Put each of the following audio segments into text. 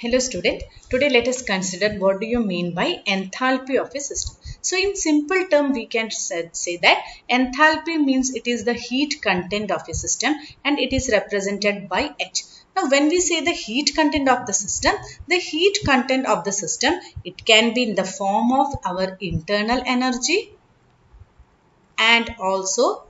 Hello student, today let us consider what do you mean by enthalpy of a system. So in simple term we can say that enthalpy means it is the heat content of a system and it is represented by H. Now when we say the heat content of the system, it can be in the form of our internal energy and also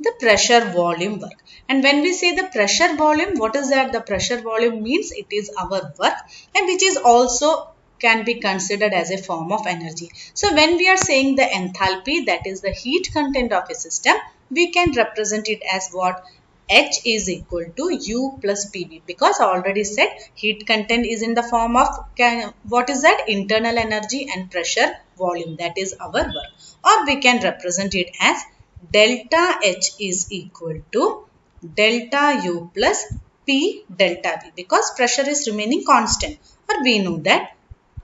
the pressure volume work. And when we say the pressure volume, what is that? The pressure volume means it is our work and which is also can be considered as a form of energy. So when we are saying the enthalpy, that is the heat content of a system, we can represent it as what? H is equal to U plus PV, because I already said heat content is in the form of what is that? Internal energy and pressure volume, that is our work. Or we can represent it as delta H is equal to delta U plus P delta V, because pressure is remaining constant, or we know that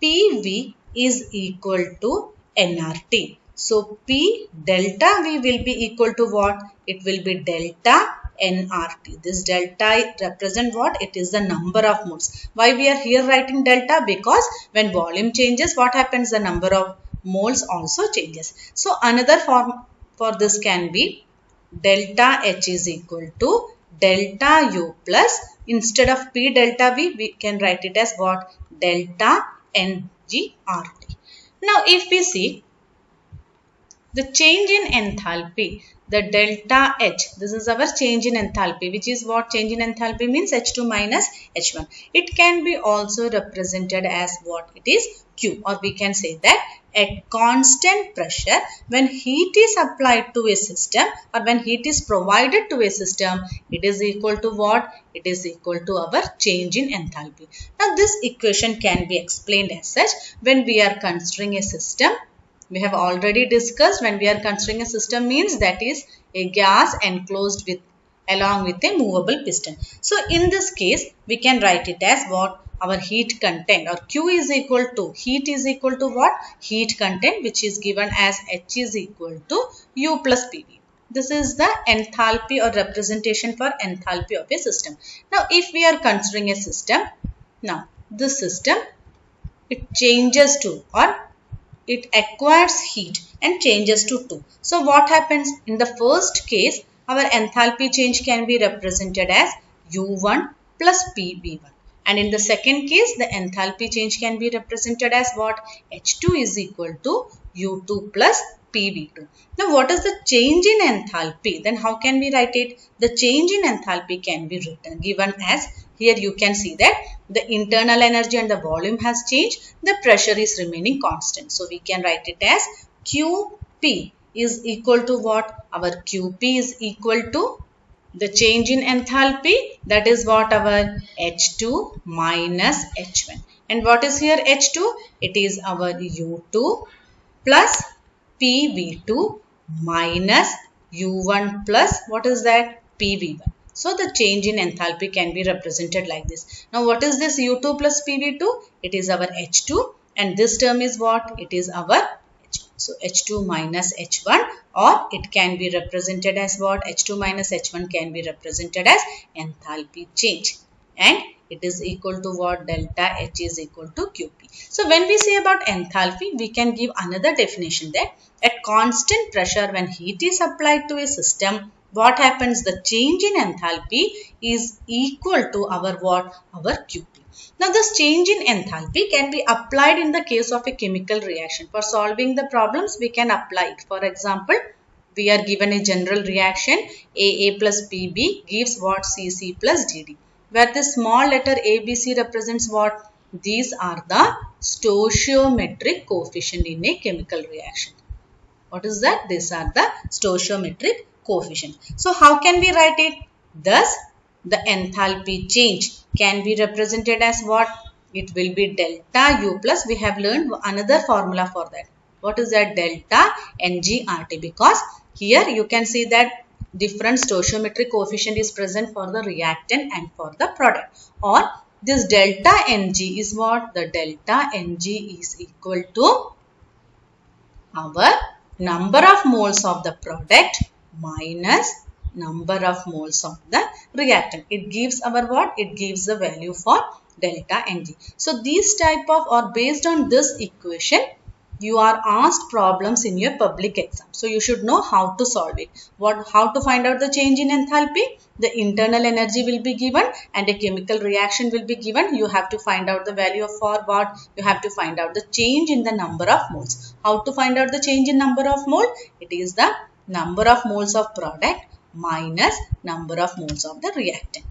PV is equal to nRT. So P delta V will be equal to what? It will be delta nRT. This delta represent what? It is the number of moles. Why we are here writing delta? Because when volume changes, what happens? The number of moles also changes. So another form for this can be delta H is equal to delta U plus, instead of P delta V, we can write it as what? Delta NGRT. Now if we see the change in enthalpy, the delta H, this is our change in enthalpy, which is what? Change in enthalpy means H2 minus H1. It can be also represented as what? It is Q, or we can say that at constant pressure, when heat is applied to a system or when heat is provided to a system, it is equal to what? It is equal to our change in enthalpy. Now this equation can be explained as such when we are considering a system. We have already discussed when we are considering a system means that is a gas enclosed with along with a movable piston. So in this case we can write it as what? Our heat content, or Q is equal to, heat is equal to what? Heat content, which is given as H is equal to U plus PV. This is the enthalpy or representation for enthalpy of a system. Now if we are considering a system, now this system, it changes to, or it acquires heat and changes to 2. So what happens? In the first case, our enthalpy change can be represented as U1 plus PV1. And in the second case, the enthalpy change can be represented as what? H2 is equal to U2 plus PV2. Now what is the change in enthalpy? Then how can we write it? The change in enthalpy can be written, given as, here you can see that the internal energy and the volume has changed. The pressure is remaining constant. So we can write it as QP is equal to what? Our QP is equal to the change in enthalpy, that is what? Our H2 minus H1. And what is here H2? It is our U2 plus PV2 minus U1 plus, what is that? PV1. So the change in enthalpy can be represented like this. Now what is this U2 plus PV2? It is our H2, and this term is what? It is our H1. So H2 minus H1, or it can be represented as what? H2 minus H1 can be represented as enthalpy change. And it is equal to what? Delta H is equal to QP. So when we say about enthalpy, we can give another definition that at constant pressure, when heat is applied to a system, what happens? The change in enthalpy is equal to our what? Our QP. Now this change in enthalpy can be applied in the case of a chemical reaction. For solving the problems, we can apply it. For example, we are given a general reaction, AA plus PB gives what? CC plus DD. Where the small letter ABC represents what? These are the stoichiometric coefficient in a chemical reaction. What is that? These are the stoichiometric coefficient. So how can we write it? Thus, the enthalpy change can be represented as what? It will be delta U plus. We have learned another formula for that. What is that? Delta NGRT. Because here you can see that different stoichiometric coefficient is present for the reactant and for the product. Or this delta Ng is what? The delta Ng is equal to our number of moles of the product minus number of moles of the reactant. It gives our what? It gives the value for delta Ng. So these type of, or based on this equation, you are asked problems in your public exam. So you should know how to solve it. How to find out the change in enthalpy? The internal energy will be given and a chemical reaction will be given. You have to find out the value of for what? You have to find out the change in the number of moles. How to find out the change in number of mole? It is the number of moles of product minus number of moles of the reactant.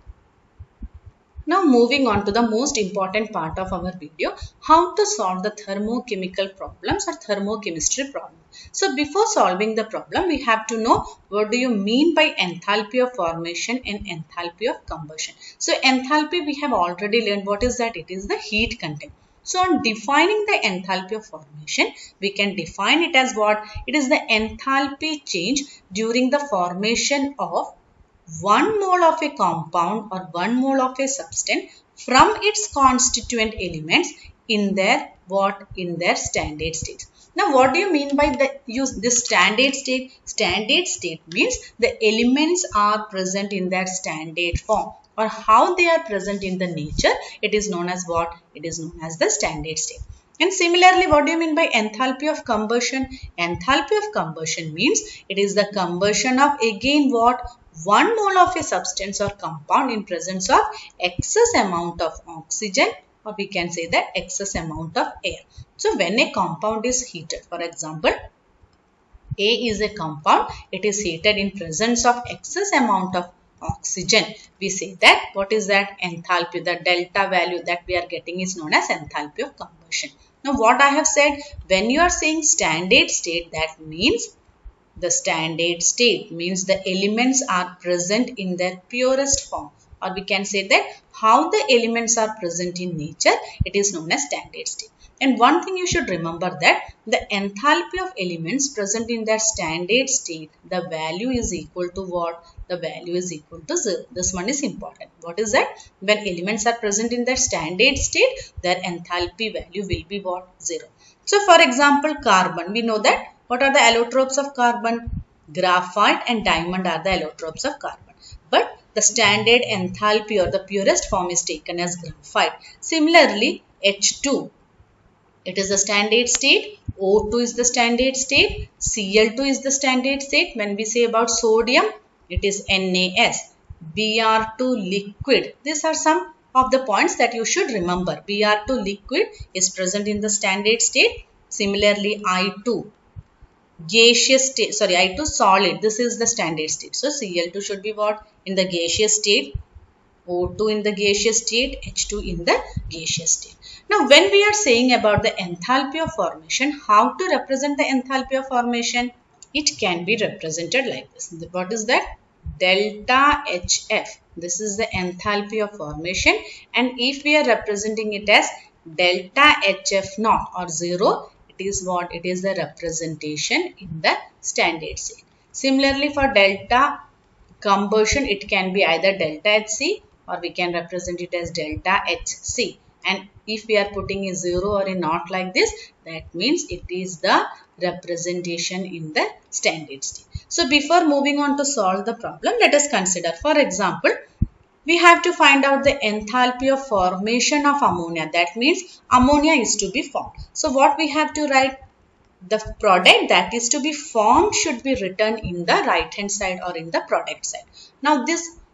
Now moving on to the most important part of our video, how to solve the thermochemical problems or thermochemistry problem. So before solving the problem, we have to know what do you mean by enthalpy of formation and enthalpy of combustion. So enthalpy we have already learned. What is that? It is the heat content. So on defining the enthalpy of formation, we can define it as what? It is the enthalpy change during the formation of 1 mole of a compound or 1 mole of a substance from its constituent elements in their in their standard state. Now what do you mean by this standard state? Standard state means the elements are present in their standard form, or how they are present in the nature. It is known as what? It is known as the standard state. And similarly, what do you mean by enthalpy of combustion? Enthalpy of combustion means it is the combustion of again what? 1 mole of a substance or compound in presence of excess amount of oxygen, or we can say that excess amount of air. So when a compound is heated, for example, A is a compound, it is heated in presence of excess amount of oxygen. We say that, what is that? Enthalpy, the delta value that we are getting is known as enthalpy of combustion. Now what I have said, when you are saying standard state, that means the standard state means the elements are present in their purest form, or we can say that how the elements are present in nature, it is known as standard state. And one thing you should remember, that the enthalpy of elements present in their standard state, the value is equal to what? The value is equal to 0. This one is important. What is that? When elements are present in their standard state, their enthalpy value will be what? 0. So for example, carbon, we know that. What are the allotropes of carbon? Graphite and diamond are the allotropes of carbon. But the standard enthalpy or the purest form is taken as graphite. Similarly, H2, it is the standard state. O2 is the standard state. Cl2 is the standard state. When we say about sodium, it is NaS. Br2 liquid. These are some of the points that you should remember. Br2 liquid is present in the standard state. Similarly, I2 gaseous state, I2 solid, this is the standard state. So Cl2 should be what? In the gaseous state, O2 in the gaseous state, H2 in the gaseous state. Now when we are saying about the enthalpy of formation, how to represent the enthalpy of formation? It can be represented like this. What is that? Delta HF. This is the enthalpy of formation, and if we are representing it as delta HF naught or 0, it is what? It is the representation in the standard state. Similarly, for delta combustion, it can be either delta HC or we can represent it as delta HC. And if we are putting a 0 or a naught like this, that means it is the representation in the standard state. So before moving on to solve the problem, let us consider, for example, we have to find out the enthalpy of formation of ammonia. That means ammonia is to be formed. So what we have to write? The product that is to be formed should be written in the right hand side or in the product side. Now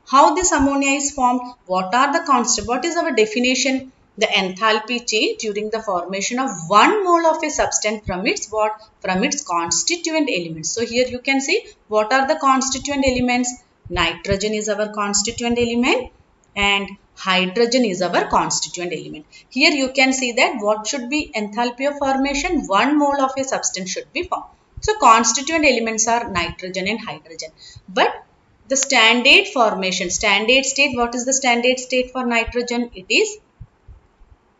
how this ammonia is formed? What are the constants? What is our definition? The enthalpy change during the formation of 1 mole of a substance from its what? From its constituent elements. So here you can see what are the constituent elements. Nitrogen is our constituent element and hydrogen is our constituent element. Here you can see that what should be enthalpy of formation? 1 mole of a substance should be formed. So constituent elements are nitrogen and hydrogen. But the standard formation, standard state, what is the standard state for nitrogen? It is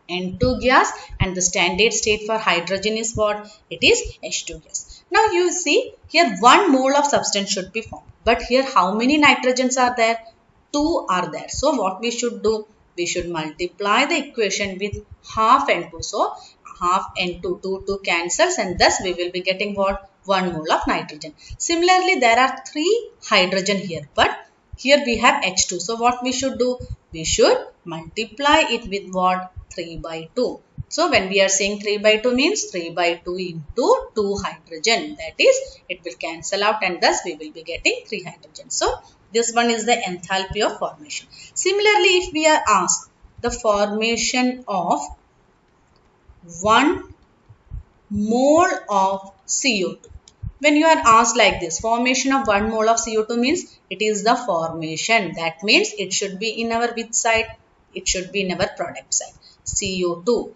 N2 gas, and the standard state for hydrogen is what? It is H2 gas. Now you see here 1 mole of substance should be formed. But here how many nitrogens are there? 2 are there. So what we should do? We should multiply the equation with half N2. So half N2, 2 cancels, and thus we will be getting what? 1 mole of nitrogen. Similarly, there are 3 hydrogen here, but here we have H2. So what we should do? we should multiply it with what? 3 by 2. So when we are saying 3 by 2 means 3 by 2 into 2 hydrogen. That is, it will cancel out and thus we will be getting 3 hydrogen. So this one is the enthalpy of formation. Similarly, if we are asked the formation of 1 mole of CO2. When you are asked like this, formation of 1 mole of CO2 means it is the formation. That means it should be in our which side? It should be in our product side. CO2.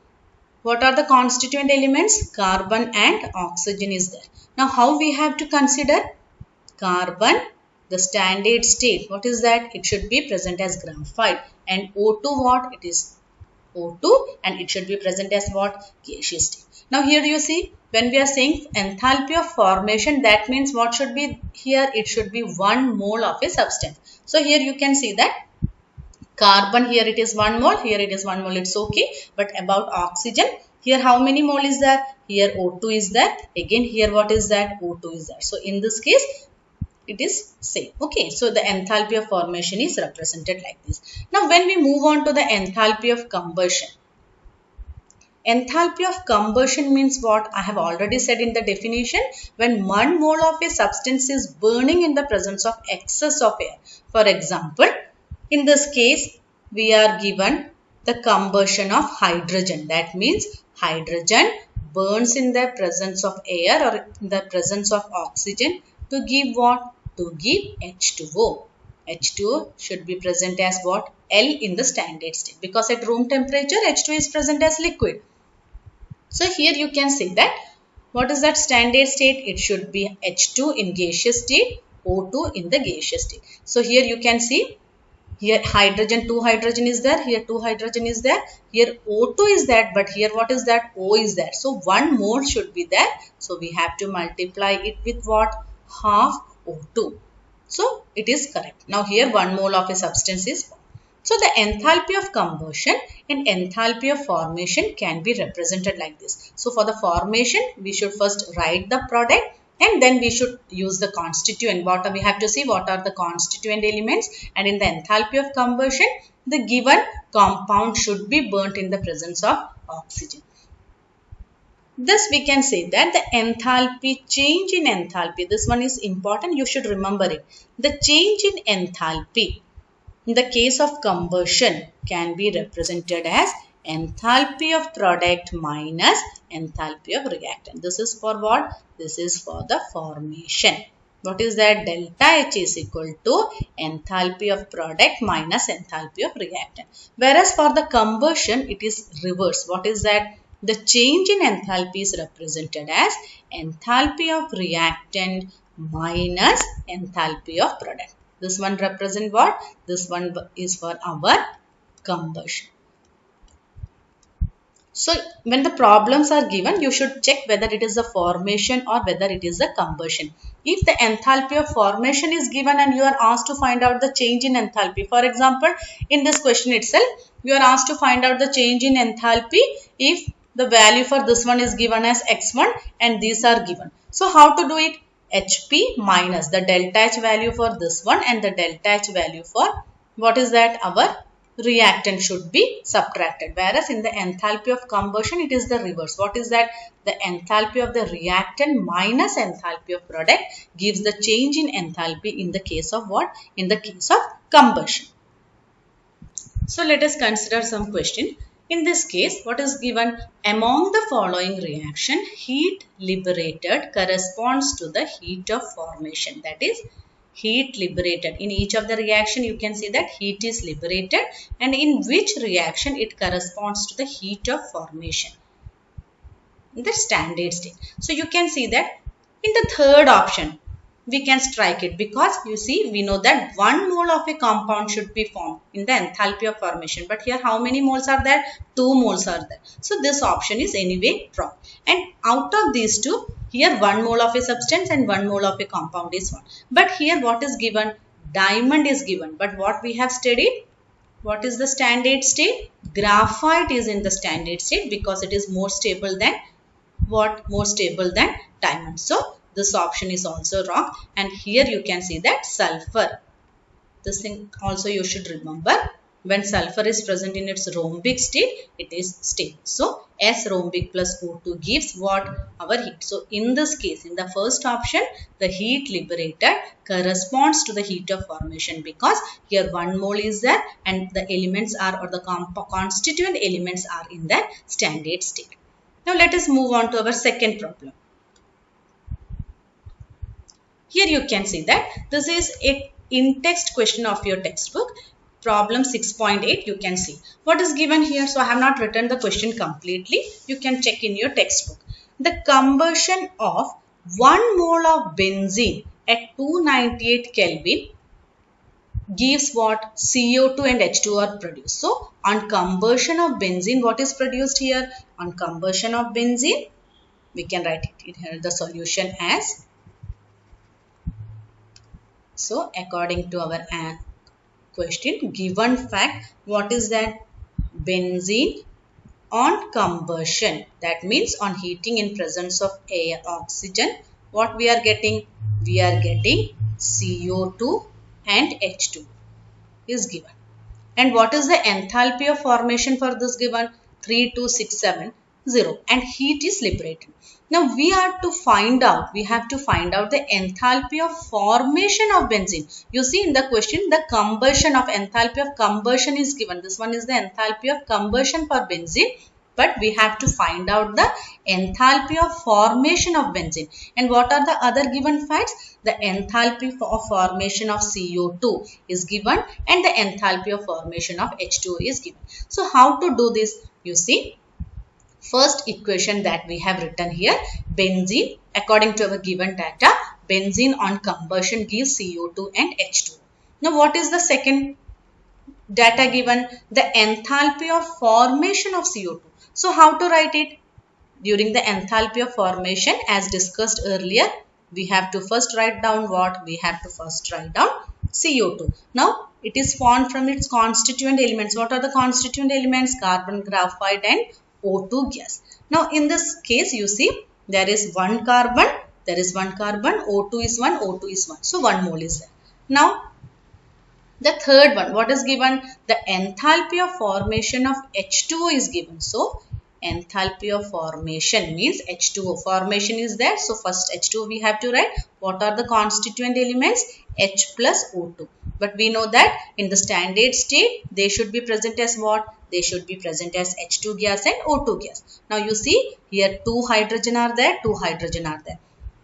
What are the constituent elements? Carbon and oxygen is there. Now how we have to consider? Carbon, the standard state. What is that? It should be present as graphite. And O2 what? It is O2 and it should be present as what? Gaseous state. Now here you see, when we are saying enthalpy of formation, that means what should be here? It should be 1 mole of a substance. So here you can see that carbon, here it is 1 mole, here it is 1 mole, it's okay. But about oxygen, here how many mole is there? Here O2 is there. Again here what is that? O2 is there. So in this case, it is same. Okay, so the enthalpy of formation is represented like this. Now when we move on to the enthalpy of combustion. Enthalpy of combustion means what? I have already said in the definition, when 1 mole of a substance is burning in the presence of excess of air. For example, in this case, we are given the combustion of hydrogen. That means hydrogen burns in the presence of air or in the presence of oxygen to give what? To give H2O. H2O should be present as what? L in the standard state. Because at room temperature, H2O is present as liquid. So here you can see that what is that standard state? It should be H2 in gaseous state, O2 in the gaseous state. So here you can see, here hydrogen, 2 hydrogen is there, here 2 hydrogen is there, here O2 is there, but here what is that? O is there. So 1 mole should be there. So we have to multiply it with what? Half O2. So it is correct. Now here 1 mole of a substance is formed. So the enthalpy of combustion and enthalpy of formation can be represented like this. So for the formation, we should first write the product and then we should use the constituent. What we have to see, what are the constituent elements, and in the enthalpy of combustion, the given compound should be burnt in the presence of oxygen. Thus we can say that the enthalpy, change in enthalpy, this one is important, you should remember it. The change in enthalpy in the case of combustion can be represented as enthalpy of product minus enthalpy of reactant. This is for what? This is for the formation. What is that? Delta H is equal to enthalpy of product minus enthalpy of reactant. Whereas for the combustion, it is reverse. What is that? The change in enthalpy is represented as enthalpy of reactant minus enthalpy of product. This one represent what? This one is for our combustion. So when the problems are given, you should check whether it is a formation or whether it is a combustion. If the enthalpy of formation is given and you are asked to find out the change in enthalpy. For example, in this question itself, you are asked to find out the change in enthalpy if the value for this one is given as x1 and these are given. So how to do it? Hp minus the delta H value for this one and the delta H value for what is that? Our reactant should be subtracted. Whereas in the enthalpy of combustion, it is the reverse. What is that? The enthalpy of the reactant minus enthalpy of product gives the change in enthalpy in the case of what? In the case of combustion. So let us consider some question. In this case, what is given? Among the following reaction, heat liberated corresponds to the heat of formation. That is, heat liberated. In each of the reaction, you can see that heat is liberated, and in which reaction it corresponds to the heat of formation in the standard state. So you can see that in the third option, we can strike it because you see, we know that 1 mole of a compound should be formed in the enthalpy of formation. But here how many moles are there? 2 moles are there. So this option is anyway wrong. And out of these two, here 1 mole of a substance and 1 mole of a compound is found. But here what is given? Diamond is given. But what we have studied? What is the standard state? Graphite is in the standard state because it is more stable than what? More stable than diamond. So this option is also wrong. And here you can see that sulfur. This thing also you should remember. When sulfur is present in its rhombic state, it is stable. So S rhombic plus O2 gives what? Our heat. So in this case, in the first option, the heat liberated corresponds to the heat of formation, because here 1 mole is there and the elements are, or the constituent elements are in the standard state. Now let us move on to our second problem. Here you can see that this is a in-text question of your textbook. Problem 6.8, you can see what is given here. So I have not written the question completely. You can check in your textbook. The combustion of 1 mole of benzene at 298 Kelvin gives what? CO2 and H2 are produced. So on combustion of benzene, what is produced here? On combustion of benzene, we can write it here, the solution as. So according to our question, given fact, what is that? Benzene on combustion, that means on heating in presence of air, oxygen, what we are getting? We are getting CO2 and H2 is given. And what is the enthalpy of formation for this given? 32670, and heat is liberated. Now we have to find out the enthalpy of formation of benzene. You see in the question, the enthalpy of combustion is given. This one is the enthalpy of combustion for benzene. But we have to find out the enthalpy of formation of benzene. And what are the other given facts? The enthalpy of formation of CO2 is given and the enthalpy of formation of H2O is given. So how to do this? You see, first equation that we have written here, benzene, according to our given data, benzene on combustion gives CO2 and H2O. Now what is the second data given? The enthalpy of formation of CO2. So how to write it? During the enthalpy of formation, as discussed earlier, we have to first write down what? We have to first write down CO2. Now it is formed from its constituent elements. What are the constituent elements? Carbon, graphite and O2 gas. Now in this case, you see there is one carbon, O2 is 1, O2 is 1. So 1 mole is there. Now the third one, what is given? The enthalpy of formation of H2O is given. So enthalpy of formation means H2O. Formation is there. So first H2O we have to write. What are the constituent elements? H plus O2. But we know that in the standard state, they should be present as what? They should be present as H2 gas and O2 gas. Now you see here 2 hydrogen are there, 2 hydrogen are there.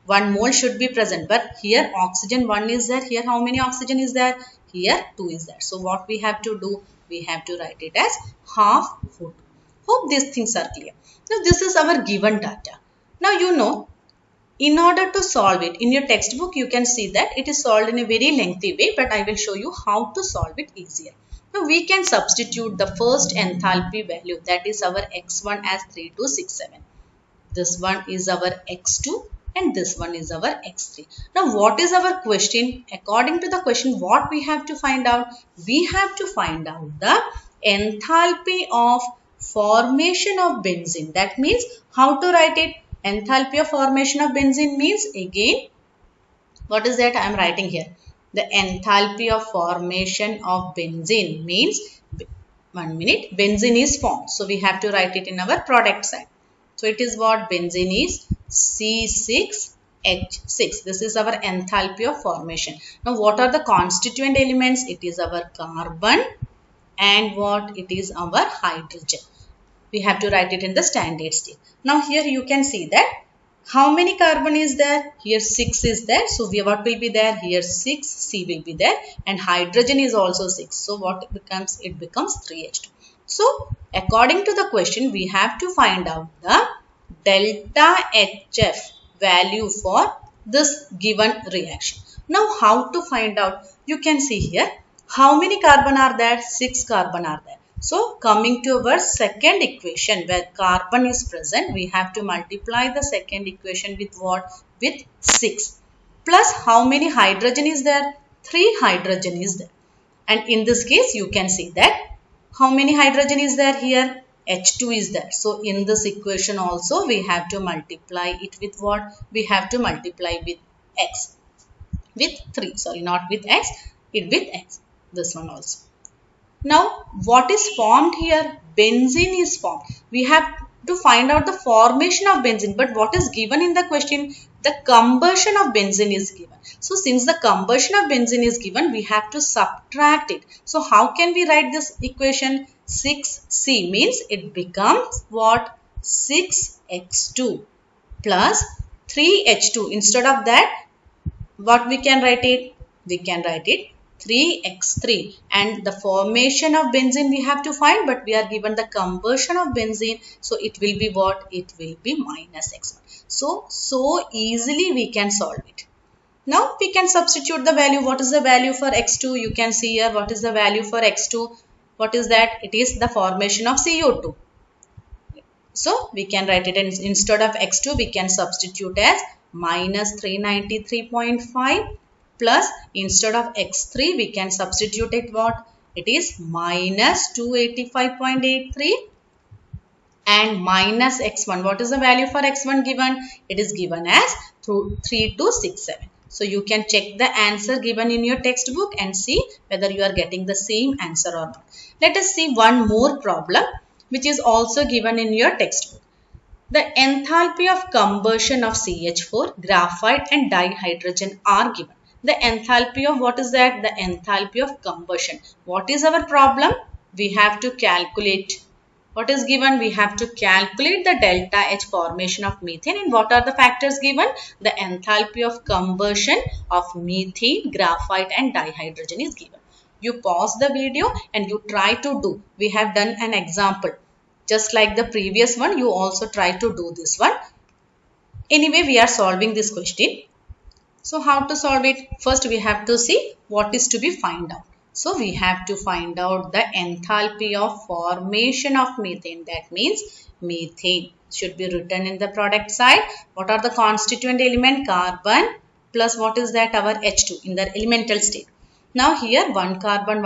1 mole should be present, but here oxygen 1 is there. Here how many oxygen is there? Here 2 is there. So what we have to do? We have to write it as half O2. Hope these things are clear. Now this is our given data. Now you know, in order to solve it, in your textbook you can see that it is solved in a very lengthy way, but I will show you how to solve it easier. Now we can substitute the first enthalpy value, that is our x1 as 3267. This one is our x2 and this one is our x3. Now what is our question? According to the question, what we have to find out? We have to find out the enthalpy of formation of benzene. That means how to write it? Enthalpy of formation of benzene means, again, what is that I am writing here? The enthalpy of formation of benzene means, 1 minute, benzene is formed. So we have to write it in our product side. So it is what? Benzene is C6H6. This is our enthalpy of formation. Now what are the constituent elements? It is our carbon and what? It is our hydrogen. We have to write it in the standard state. Now here you can see that how many carbon is there? Here 6 is there. So what will be there? Here 6, C will be there, and hydrogen is also 6. So what it becomes? It becomes 3H2. So according to the question, we have to find out the delta HF value for this given reaction. Now how to find out? You can see here how many carbon are there? 6 carbon are there. So coming to our second equation, where carbon is present, we have to multiply the second equation with what? With 6. Plus how many hydrogen is there? 3 hydrogen is there. And in this case, you can see that how many hydrogen is there here? H2 is there. So in this equation also, we have to multiply it with what? We have to multiply with x. With 3. Sorry, not with x. It with x. This one also. Now, what is formed here? Benzene is formed. We have to find out the formation of benzene. But what is given in the question? The combustion of benzene is given. So, since the combustion of benzene is given, we have to subtract it. So, how can we write this equation? 6C means it becomes what? 6X2 plus 3H2. Instead of that, what we can write it? We can write it 3x3, and the formation of benzene we have to find, but we are given the combustion of benzene, so it will be what? It will be minus x1. So easily we can solve it. Now we can substitute the value. What is the value for x2? You can see here what is the value for x2. What is that? It is the formation of CO2. So we can write it instead of x2 we can substitute as minus 393.5 plus instead of x3 we can substitute it what? It is minus 285.83 and minus x1. What is the value for x1 given? It is given as 3267. So you can check the answer given in your textbook and see whether you are getting the same answer or not. Let us see one more problem which is also given in your textbook. The enthalpy of combustion of CH4, graphite and dihydrogen are given. The enthalpy of what is that? The enthalpy of combustion. What is our problem? We have to calculate. What is given? We have to calculate the delta H formation of methane. And what are the factors given? The enthalpy of combustion of methane, graphite and dihydrogen is given. You pause the video and you try to do. We have done an example. Just like the previous one, you also try to do this one. Anyway, we are solving this question. So, how to solve it? First, we have to see what is to be found out. So, we have to find out the enthalpy of formation of methane. That means methane should be written in the product side. What are the constituent element? Carbon plus what is that? Our H2 in the elemental state. Now, here one carbon,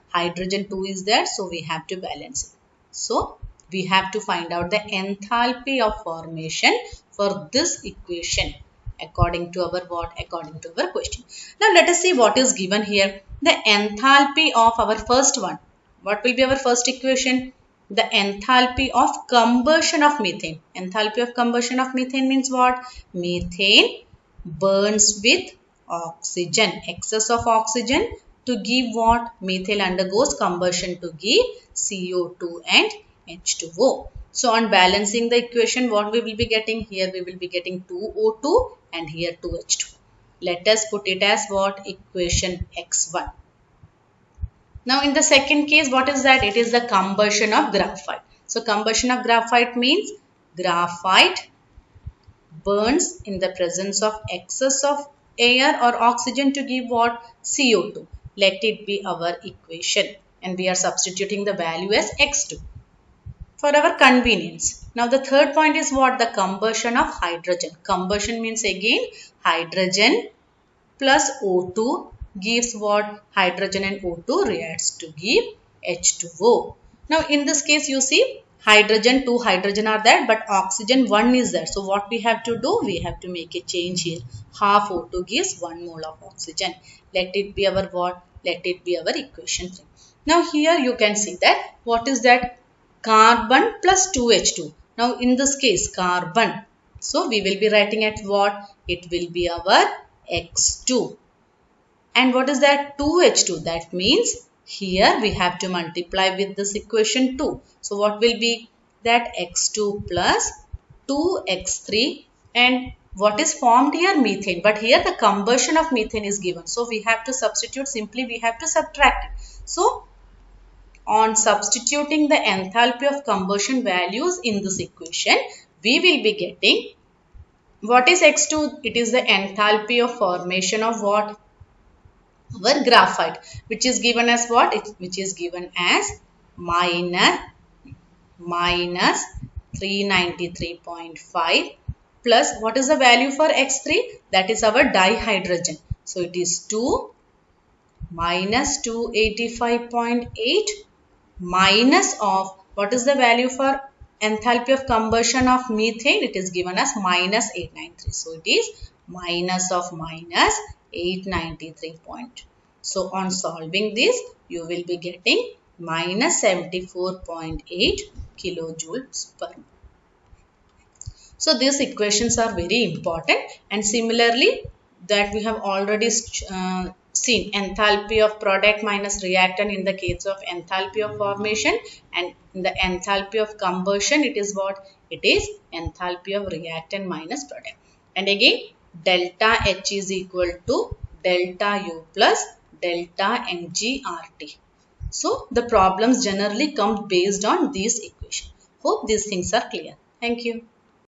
hydrogen 2 is there. So, we have to balance it. So, we have to find out the enthalpy of formation for this equation according to our what? According to our question. Now, let us see what is given here. The enthalpy of our first one. What will be our first equation? The enthalpy of combustion of methane. Enthalpy of combustion of methane means what? Methane burns with oxygen. Excess of oxygen to give what? Methyl undergoes combustion to give CO2 and H2O. So, on balancing the equation, what we will be getting? Here we will be getting 2O2 and here 2H2. Let us put it as what? Equation X1. Now, in the second case, what is that? It is the combustion of graphite. So, combustion of graphite means graphite burns in the presence of excess of air or oxygen to give what? CO2. Let it be our equation and we are substituting the value as X2 for our convenience. Now the third point is what? The combustion of hydrogen. Combustion means again hydrogen plus O2 gives what? Hydrogen and O2 reacts to give H2O. Now in this case you see hydrogen, 2 hydrogen are there but oxygen 1 is there. So what we have to do? We have to make a change here. Half O2 gives 1 mole of oxygen. Let it be our what? Let it be our equation 3. Now here you can see that what is that? Carbon plus 2H2. Now in this case carbon. So we will be writing at what? It will be our X2. And what is that? 2H2. That means here we have to multiply with this equation 2. So what will be that? X2 plus 2X3 and what is formed here? Methane. But here the combustion of methane is given. So we have to substitute. Simply we have to subtract it. So on substituting the enthalpy of combustion values in this equation, we will be getting what is X2? It is the enthalpy of formation of what? Our graphite, which is given as what? Which is given as minus 393.5 plus what is the value for X3? That is our dihydrogen. So it is 2 minus 285.8 minus of what is the value for enthalpy of combustion of methane? It is given as minus 893. So it is minus of minus 893.2. So on solving this, you will be getting minus 74.8 kilojoules per mole. So these equations are very important, and similarly that we have already seen enthalpy of product minus reactant in the case of enthalpy of formation, and in the enthalpy of combustion it is what? It is enthalpy of reactant minus product. And again delta H is equal to delta U plus delta mgRT. So the problems generally come based on these equations. Hope these things are clear. Thank you.